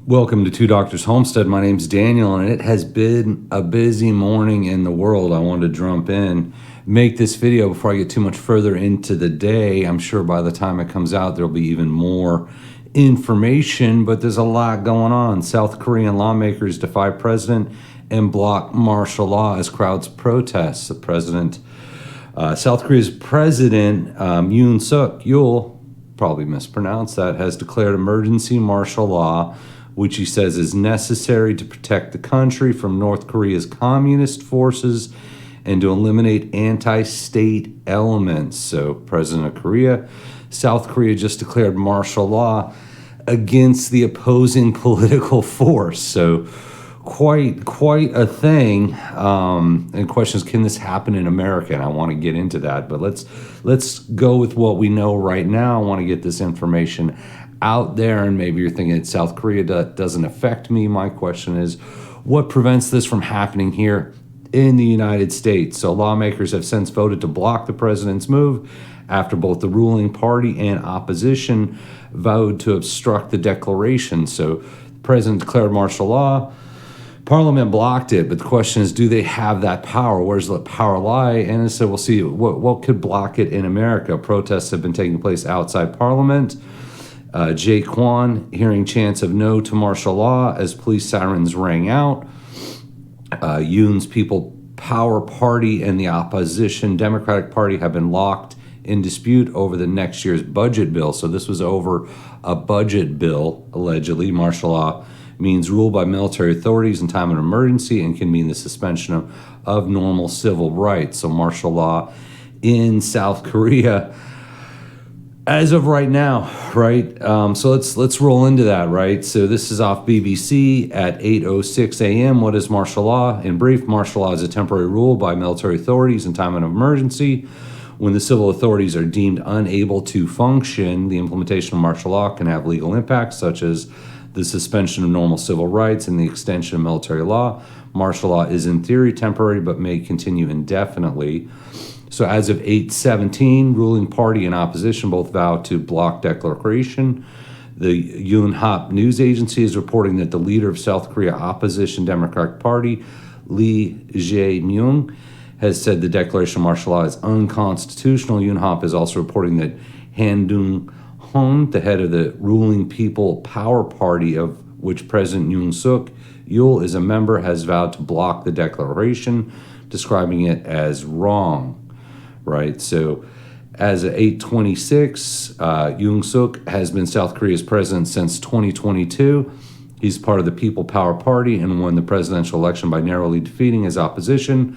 Welcome to Two Doctors Homestead. My name's Daniel, and it has been a busy morning in the world. I wanted to jump in, make this video before I get too much further into the day. I'm sure by the time it comes out, there'll be even more information, but there's a lot going on. South Korean lawmakers defy president and block martial law as crowds protest. South Korea's president, Yoon Suk Yeol, probably mispronounced that, has declared emergency martial law, which he says is necessary to protect the country from North Korea's communist forces and to eliminate anti-state elements. So, President of Korea, South Korea just declared martial law against the opposing political force. So, quite a thing. And questions, can this happen in America? And I want to get into that, but let's go with what we know right now. I want to get this information out there, and maybe you're thinking South Korea doesn't affect me. My question is, what prevents this from happening here in the United States? So lawmakers have since voted to block the president's move after both the ruling party and opposition vowed to obstruct the declaration. So the president declared martial law. Parliament blocked it, but the question is, do they have that power? Where does the power lie? And so we'll see what could block it in America. Protests have been taking place outside Parliament. Jay Kwan hearing chants of no to martial law as police sirens rang out. Yoon's People Power Party and the opposition Democratic Party have been locked in dispute over the next year's budget bill. So this was over a budget bill, allegedly. Martial law means rule by military authorities in time of emergency and can mean the suspension of normal civil rights. So martial law in South Korea as of right now, right? So let's roll into that, right? So this is off BBC at 8:06 a.m. What is martial law? In brief, martial law is a temporary rule by military authorities in time of emergency. When the civil authorities are deemed unable to function, the implementation of martial law can have legal impacts, such as the suspension of normal civil rights and the extension of military law. Martial law is in theory temporary, but may continue indefinitely. So as of 8:17, ruling party and opposition both vowed to block declaration. The Yonhap news agency is reporting that the leader of South Korea opposition Democratic Party, Lee Jae-myung, has said the declaration of martial law is unconstitutional. Yonhap is also reporting that Han Dong-hoon, the head of the ruling People Power Party, of which President Yoon Suk Yeol is a member, has vowed to block the declaration, describing it as wrong. Right, so as of 8:26, Yoon Suk has been South Korea's president since 2022. He's part of the People Power Party and won the presidential election by narrowly defeating his opposition.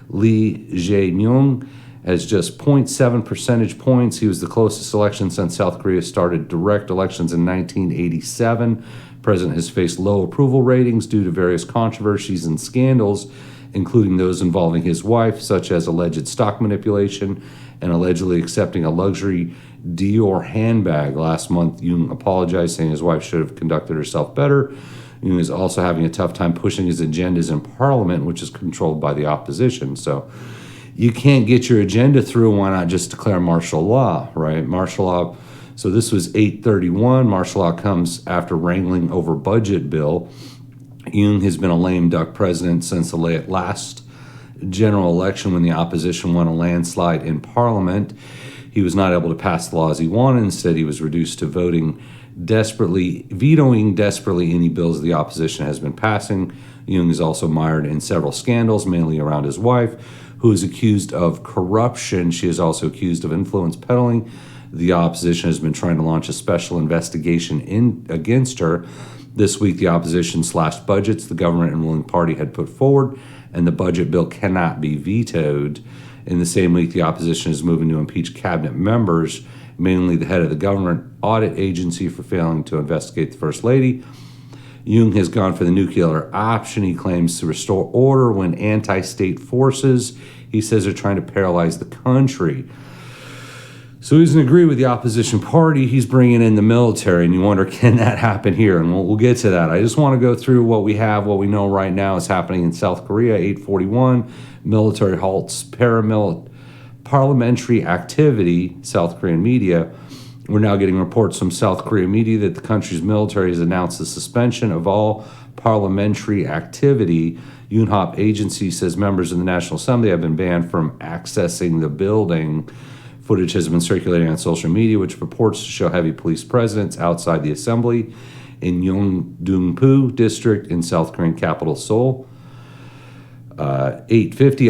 Lee Jae-myung has just 0.7 percentage points. He was the closest election since South Korea started direct elections in 1987. The president has faced low approval ratings due to various controversies and scandals, including those involving his wife, such as alleged stock manipulation and allegedly accepting a luxury Dior handbag. Last month, Yoon apologized, saying his wife should have conducted herself better. Yoon is also having a tough time pushing his agendas in Parliament, which is controlled by the opposition. So you can't get your agenda through, why not just declare martial law, right? Martial law. So this was 8:31. Martial law comes after wrangling over budget bill. Yoon has been a lame duck president since the last general election when the opposition won a landslide in Parliament. He was not able to pass the laws he wanted. Instead, he was reduced to vetoing desperately any bills the opposition has been passing. Yoon is also mired in several scandals, mainly around his wife, who is accused of corruption. She is also accused of influence peddling. The opposition has been trying to launch a special investigation against her. This week, the opposition slashed budgets the government and ruling party had put forward, and the budget bill cannot be vetoed. In the same week, the opposition is moving to impeach cabinet members, mainly the head of the government audit agency, for failing to investigate the First Lady. Yoon has gone for the nuclear option. He claims to restore order when anti-state forces, he says, are trying to paralyze the country. So he doesn't agree with the opposition party. He's bringing in the military, and you wonder, can that happen here? And we'll get to that. I just want to go through what we have, what we know right now is happening in South Korea. 8:41, military halts parliamentary activity, South Korean media. We're now getting reports from South Korea media that the country's military has announced the suspension of all parliamentary activity. Yonhap agency says members of the National Assembly have been banned from accessing the building. Footage has been circulating on social media, which purports to show heavy police presence outside the assembly in Yeongdongpo district in South Korean capital Seoul. 8:50,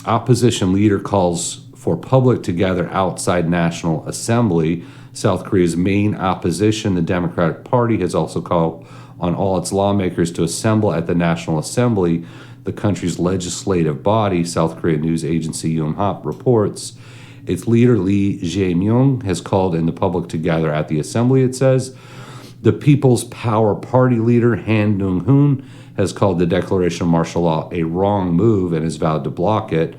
opposition leader calls for public to gather outside National Assembly. South Korea's main opposition, the Democratic Party, has also called on all its lawmakers to assemble at the National Assembly, the country's legislative body. South Korea news agency Yonhap reports its leader Lee Jae-myung has called in the public to gather at the assembly, it says. The People's Power Party leader Han Dong-hoon has called the declaration of martial law a wrong move and has vowed to block it.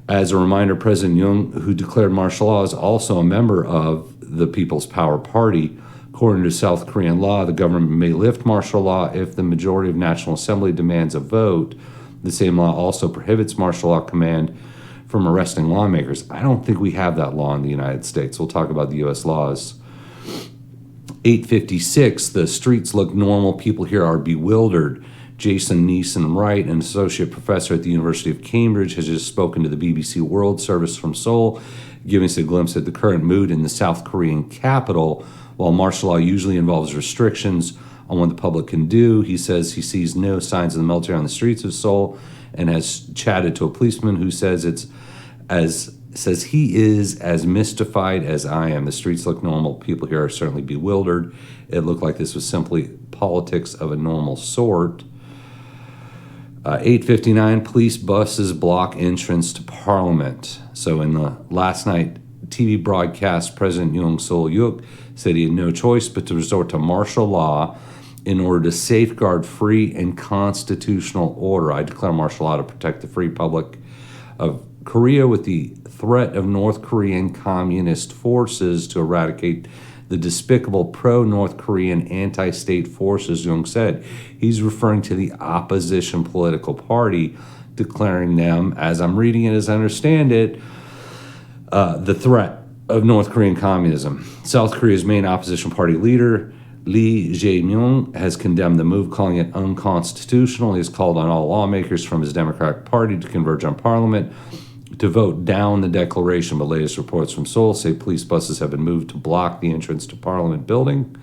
As a reminder, President Yoon, who declared martial law, is also a member of the People's Power Party. According to South Korean law, the government may lift martial law if the majority of National Assembly demands a vote. The same law also prohibits martial law command from arresting lawmakers. I don't think we have that law in the United States. We'll talk about the U.S. laws. 8:56, the streets look normal. People here are bewildered. Jason Neeson Wright, an associate professor at the University of Cambridge, has just spoken to the BBC World Service from Seoul, giving us a glimpse at the current mood in the South Korean capital. While martial law usually involves restrictions on what the public can do, he says he sees no signs of the military on the streets of Seoul and has chatted to a policeman who says he is as mystified as I am. The streets look normal. People here are certainly bewildered. It looked like this was simply politics of a normal sort. 8:59, police buses block entrance to Parliament. So in the last night TV broadcast, President Yoon Suk-yeol said he had no choice but to resort to martial law in order to safeguard free and constitutional order. I declare martial law to protect the free public of Korea with the threat of North Korean communist forces to eradicate the despicable pro-North Korean anti-state forces, Jung said. He's referring to the opposition political party, declaring them, as I'm reading it, as I understand it, the threat of North Korean communism. South Korea's main opposition party leader, Lee Jae-myung, has condemned the move, calling it unconstitutional. He has called on all lawmakers from his Democratic Party to converge on Parliament to vote down the declaration, but latest reports from Seoul say police buses have been moved to block the entrance to Parliament building.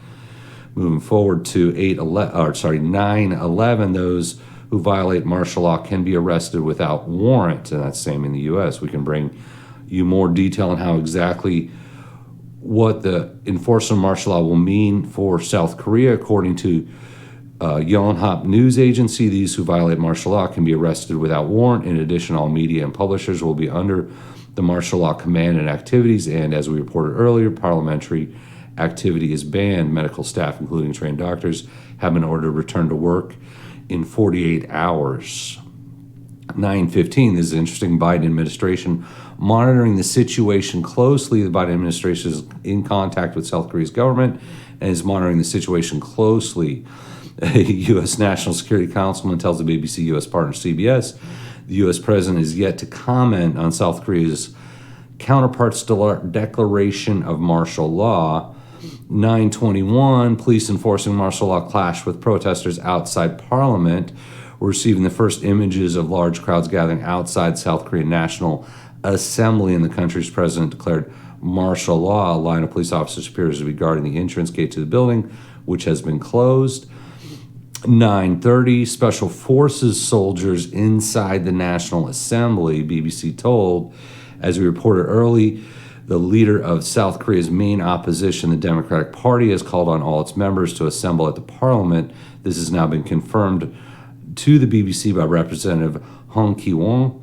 Moving forward to 9/11, those who violate martial law can be arrested without warrant, and that's the same in the U.S. We can bring you more detail on how exactly what the enforcement of martial law will mean for South Korea. According to Yonhap news agency, these who violate martial law can be arrested without warrant. In addition, all media and publishers will be under the martial law command and activities, and as we reported earlier, parliamentary activity is banned. Medical staff, including trained doctors, have been ordered to return to work in 48 hours. 9:15, this is interesting. Biden administration monitoring the situation closely. The Biden administration is in contact with South Korea's government and is monitoring the situation closely. A U.S. National Security Councilman tells the BBC U.S. partner CBS the U.S. president is yet to comment on South Korea's counterpart's declaration of martial law. 9:21, police enforcing martial law clashed with protesters outside Parliament. We're receiving the first images of large crowds gathering outside South Korean National Assembly, and the country's president declared martial law. A line of police officers appears to be guarding the entrance gate to the building, which has been closed. 9:30, special forces soldiers inside the National Assembly, BBC told. As we reported early, the leader of South Korea's main opposition, the Democratic Party, has called on all its members to assemble at the Parliament. This has now been confirmed to the BBC by Representative Hong Ki-won.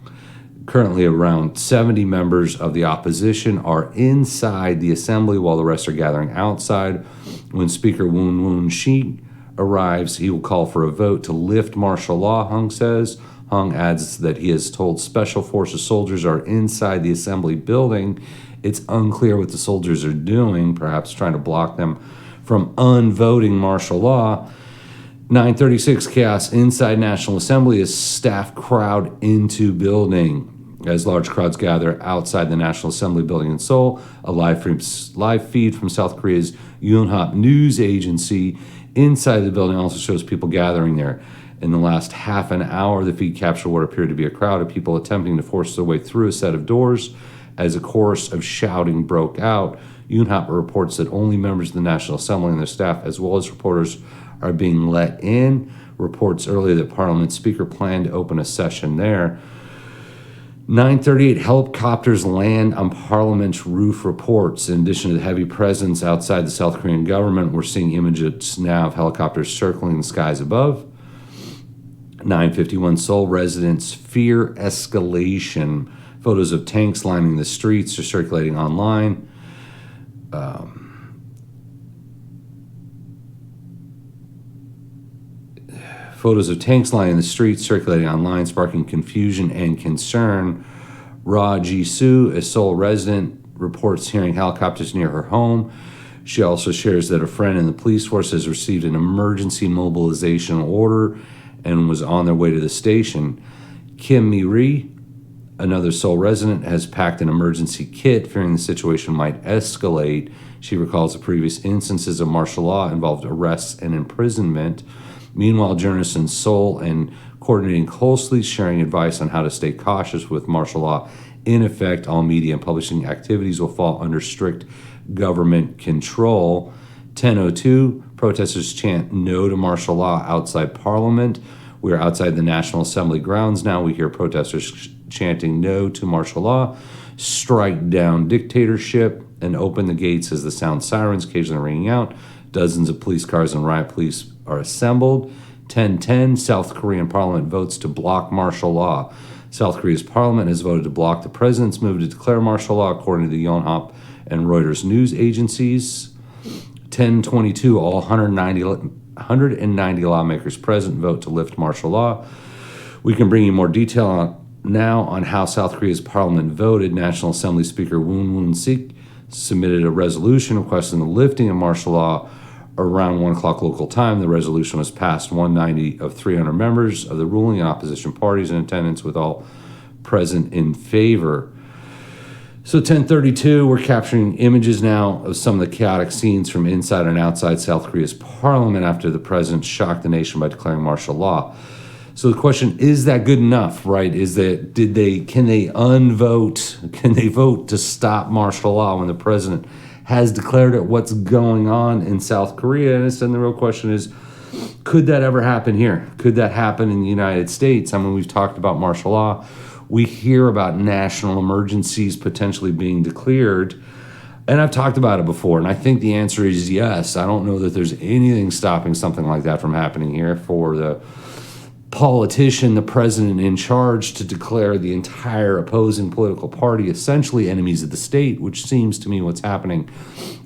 Currently, around 70 members of the opposition are inside the assembly while the rest are gathering outside. When Speaker Woon Woon-shi arrives, he will call for a vote to lift martial law, Hung says. Hung adds that he has told Special Forces soldiers are inside the assembly building. It's unclear what the soldiers are doing, perhaps trying to block them from unvoting martial law. 9:36, chaos inside National Assembly as staff crowd into building. as large crowds gather outside the National Assembly building in Seoul. A live feed from South Korea's Yonhap news agency inside the building also shows people gathering there. In the last half an hour, the feed captured what appeared to be a crowd of people attempting to force their way through a set of doors as a chorus of shouting broke out. Yonhap reports that only members of the National Assembly and their staff, as well as reporters, are being let in. Reports earlier that Parliament Speaker planned to open a session there. 9:38, helicopters land on Parliament's roof, reports. In addition to the heavy presence outside the South Korean government, we're seeing images now of helicopters circling the skies above. 9:51, Seoul residents fear escalation. Photos of tanks lining the streets are circulating online. Photos of tanks lining the streets circulating online, sparking confusion and concern. Ra Ji-soo, a Seoul resident, reports hearing helicopters near her home. She also shares that a friend in the police force has received an emergency mobilization order and was on their way to the station. Kim Mi-ri, another Seoul resident, has packed an emergency kit, fearing the situation might escalate. She recalls the previous instances of martial law involved arrests and imprisonment. Meanwhile, journalists in Seoul and coordinating closely, sharing advice on how to stay cautious with martial law in effect. All media and publishing activities will fall under strict government control. 10:02, protesters chant no to martial law outside Parliament. We are outside the National Assembly grounds now. We hear protesters chanting no to martial law, strike down dictatorship, and open the gates as the sound sirens occasionally ringing out. Dozens of police cars and riot police are assembled. 10:10, South Korean Parliament votes to block martial law. South Korea's parliament has voted to block the president's move to declare martial law, according to the Yonhap and Reuters news agencies. 10:22, all 190 lawmakers present vote to lift martial law. We can bring you more detail now on how South Korea's parliament voted. National Assembly Speaker Woon Woon-sik submitted a resolution requesting the lifting of martial law around 1 o'clock local time. The resolution was passed 190 of 300 members of the ruling and opposition parties in attendance, with all present in favor. So 10:32, we're capturing images now of some of the chaotic scenes from inside and outside South Korea's parliament after the president shocked the nation by declaring martial law. So the question, is that good enough, right? Can they vote to stop martial law when the president has declared it? What's going on in South Korea? And the real question is, could that ever happen here? Could that happen in the United States? I mean, we've talked about martial law. We hear about national emergencies potentially being declared, and I've talked about it before, and I think the answer is yes. I don't know that there's anything stopping something like that from happening here for the politician, the president in charge, to declare the entire opposing political party essentially enemies of the state, which seems to me what's happening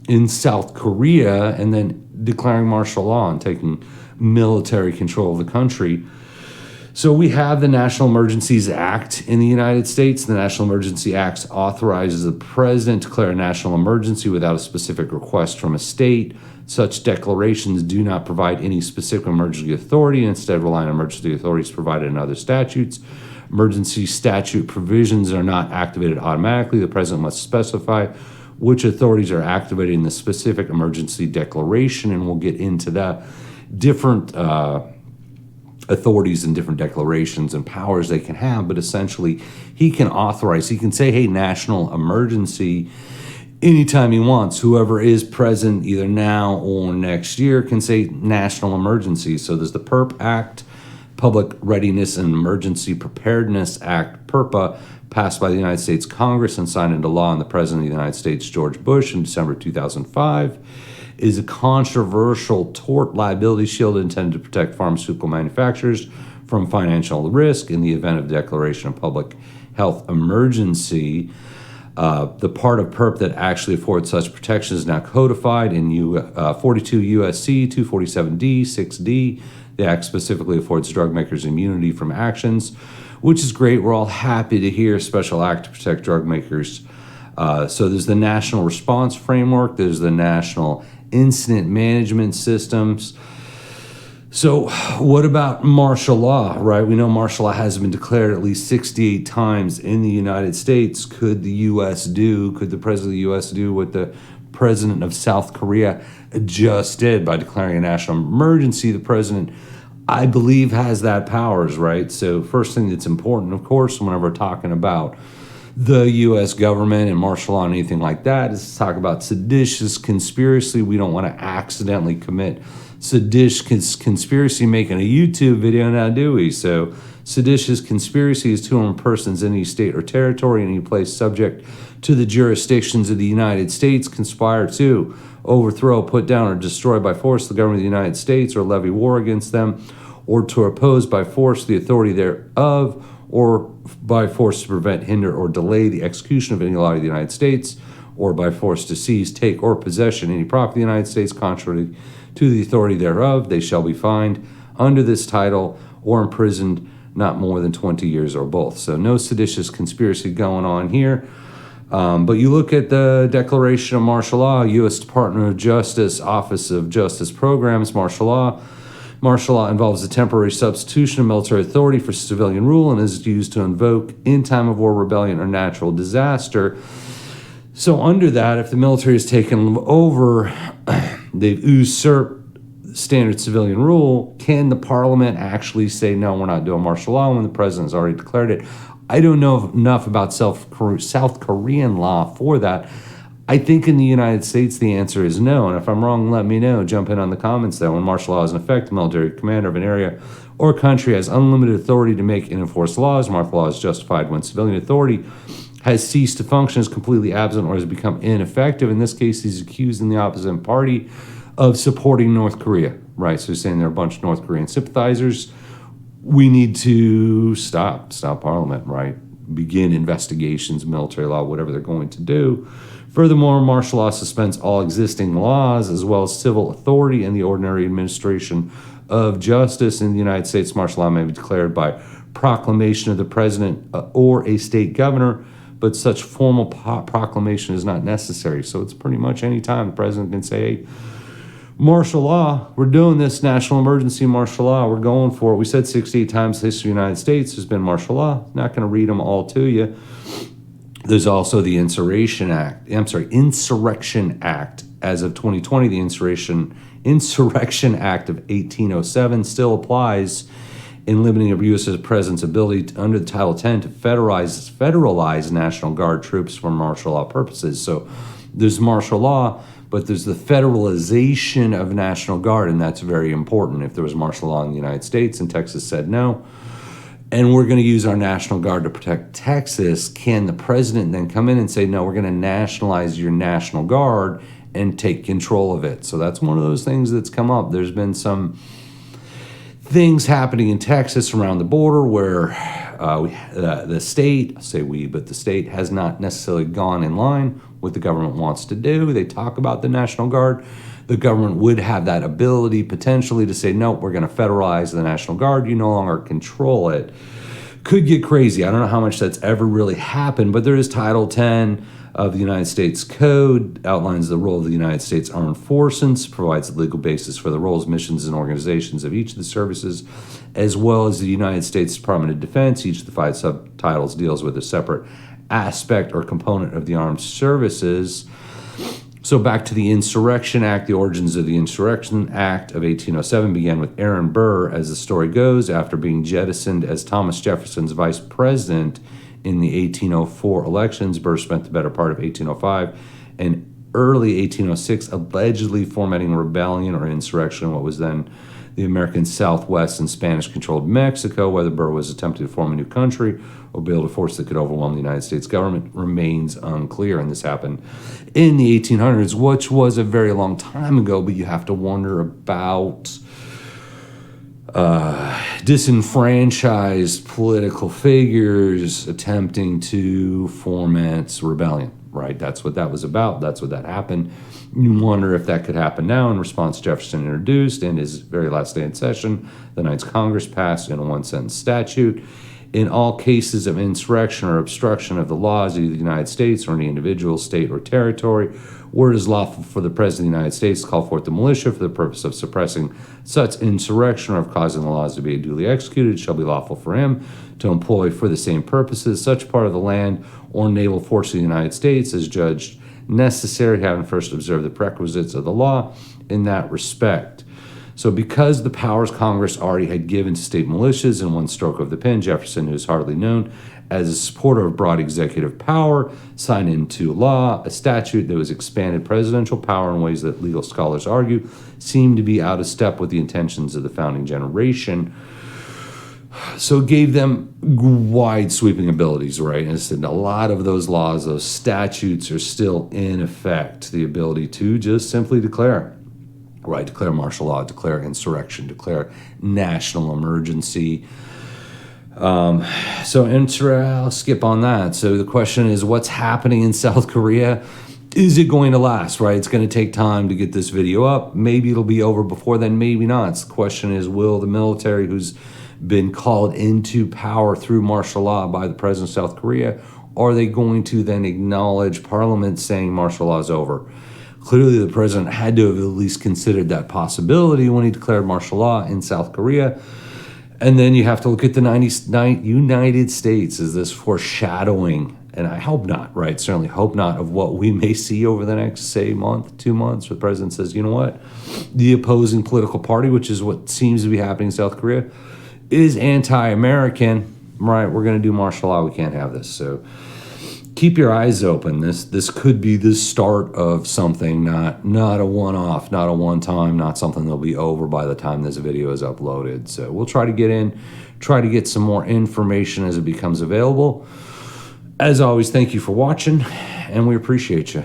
in South Korea, and then declaring martial law and taking military control of the country. So we have the National Emergencies Act in the United States. The National Emergency Act authorizes the president to declare a national emergency without a specific request from a state. Such declarations do not provide any specific emergency authority, and instead rely on emergency authorities provided in other statutes. Emergency statute provisions are not activated automatically. The president must specify which authorities are activated in the specific emergency declaration, and we'll get into that. Different authorities and different declarations and powers they can have, but essentially he can say, hey, national emergency, anytime he wants. Whoever is present either now or next year can say national emergency. So there's the PERP Act, Public Readiness and Emergency Preparedness Act, PERPA, passed by the United States Congress and signed into law, and the President of the United States, George Bush, in December 2005. Is a controversial tort liability shield intended to protect pharmaceutical manufacturers from financial risk in the event of declaration of public health emergency. The part of PERP that actually affords such protection is now codified in 42 U.S.C. 247D, 6D. The Act specifically affords drug makers immunity from actions, which is great. We're all happy to hear a special act to protect drug makers. So there's the National Response Framework. There's the National Incident Management Systems. So what about martial law, right? We know martial law has been declared at least 68 times in the United States. Could the the president of the U.S. do what the president of South Korea just did by declaring a national emergency? The president, I believe, has that powers, right? So first thing that's important, of course, whenever we're talking about the U.S. government and martial law and anything like that, is to talk about seditious conspiracy. We don't want to accidentally commit seditious conspiracy making a YouTube video now, do we? So seditious conspiracy is to harm persons in any state or territory in any place subject to the jurisdictions of the United States, conspire to overthrow, put down, or destroy by force the government of the United States, or levy war against them, or to oppose by force the authority thereof, or by force to prevent, hinder, or delay the execution of any law of the United States, or by force to seize, take, or possession any property of the United States contrary to the authority thereof. They shall be fined under this title or imprisoned not more than 20 years or both. So no seditious conspiracy going on here. But you look at the Declaration of Martial Law, U.S. Department of Justice, Office of Justice Programs, martial law. Martial law involves the temporary substitution of military authority for civilian rule and is used to invoke in time of war, rebellion, or natural disaster. So under that, if the military has taken over, they've usurped standard civilian rule, can the parliament actually say, no, we're not doing martial law when the president has already declared it? I don't know enough about South Korean law for that. I think in the United States, the answer is no. And if I'm wrong, let me know. Jump in on the comments there. When martial law is in effect, the military commander of an area or country has unlimited authority to make and enforce laws. Martial law is justified when civilian authority has ceased to function, is completely absent, or has become ineffective. In this case, he's accusing the opposite party of supporting North Korea, right? So he's saying there are a bunch of North Korean sympathizers. We need to stop Parliament, right? Begin investigations, military law, whatever they're going to do. Furthermore, martial law suspends all existing laws as well as civil authority and the ordinary administration of justice. In the United States, martial law may be declared by proclamation of the president or a state governor, but such formal proclamation is not necessary. So it's pretty much any time the president can say, hey, martial law, we're doing this national emergency martial law, we're going for it. We said 68 times in the history of the United States there's been martial law. Not going to read them all to you. There's also the Insurrection Act. As of 2020, the Insurrection Act of 1807 still applies in limiting abuse of the president's ability to, under the Title 10 to federalize National Guard troops for martial law purposes. So there's martial law, but there's the federalization of National Guard, and that's very important. If there was martial law in the United States and Texas said no, and we're going to use our National Guard to protect Texas, can the president then come in and say, no, we're going to nationalize your National Guard and take control of it? So that's one of those things that's come up. There's been some things happening in Texas around the border where the state, I say we, but the state has not necessarily gone in line with what the government wants to do. They talk about the National Guard. The government would have that ability potentially to say, no, we're going to federalize the National Guard. You no longer control it. Could get crazy. I don't know how much that's ever really happened, but there is Title 10 of the United States Code, outlines the role of the United States Armed Forces, provides the legal basis for the roles, missions, and organizations of each of the services, as well as the United States Department of Defense. Each of the 5 subtitles deals with a separate aspect or component of the armed services. So back to the Insurrection Act. The origins of the Insurrection Act of 1807 began with Aaron Burr, as the story goes, after being jettisoned as Thomas Jefferson's vice president in the 1804 elections. Burr spent the better part of 1805 and early 1806 allegedly fomenting rebellion or insurrection in what was then the American Southwest and Spanish-controlled Mexico. Whether Burr was attempting to form a new country or build a force that could overwhelm the United States government remains unclear. And this happened in the 1800s, which was a very long time ago, but you have to wonder about disenfranchised political figures attempting to foment rebellion, right? That's what that was about. That's what that happened. You wonder if that could happen now. In response, Jefferson introduced in his very last day in session, the Ninth Congress passed in a one-sentence statute In all cases of insurrection or obstruction of the laws of the United States or any individual state or territory, where it is lawful for the President of the United States to call forth the militia for the purpose of suppressing such insurrection or of causing the laws to be duly executed, it shall be lawful for him to employ for the same purposes such part of the land or naval force of the United States as judged necessary, having first observed the prerequisites of the law in that respect. So because the powers Congress already had given to state militias in one stroke of the pen, Jefferson, who is hardly known as a supporter of broad executive power, signed into law a statute that was expanded presidential power in ways that legal scholars argue seemed to be out of step with the intentions of the founding generation. So it gave them wide sweeping abilities, right? And a lot of those laws, those statutes are still in effect. The ability to just simply declare, right? Declare martial law, declare insurrection, declare national emergency. I'll skip on that. So the question is, what's happening in South Korea? Is it going to last, right? It's going to take time to get this video up. Maybe it'll be over before then, maybe not. So the question is, will the military who's been called into power through martial law by the president of South Korea, are they going to then acknowledge Parliament saying martial law is over? Clearly, the president had to have at least considered that possibility when he declared martial law in South Korea. And then you have to look at the United States. Is this foreshadowing? And I hope not, right? Certainly hope not, of what we may see over the next, say, month, 2 months, where the president says, you know what? The opposing political party, which is what seems to be happening in South Korea, is anti-American, right? We're going to do martial law. We can't have this. So keep your eyes open. This could be the start of something, not a one-off, not a one-time, not something that'll be over by the time this video is uploaded. So we'll try to get some more information as it becomes available. As always, thank you for watching, and we appreciate you.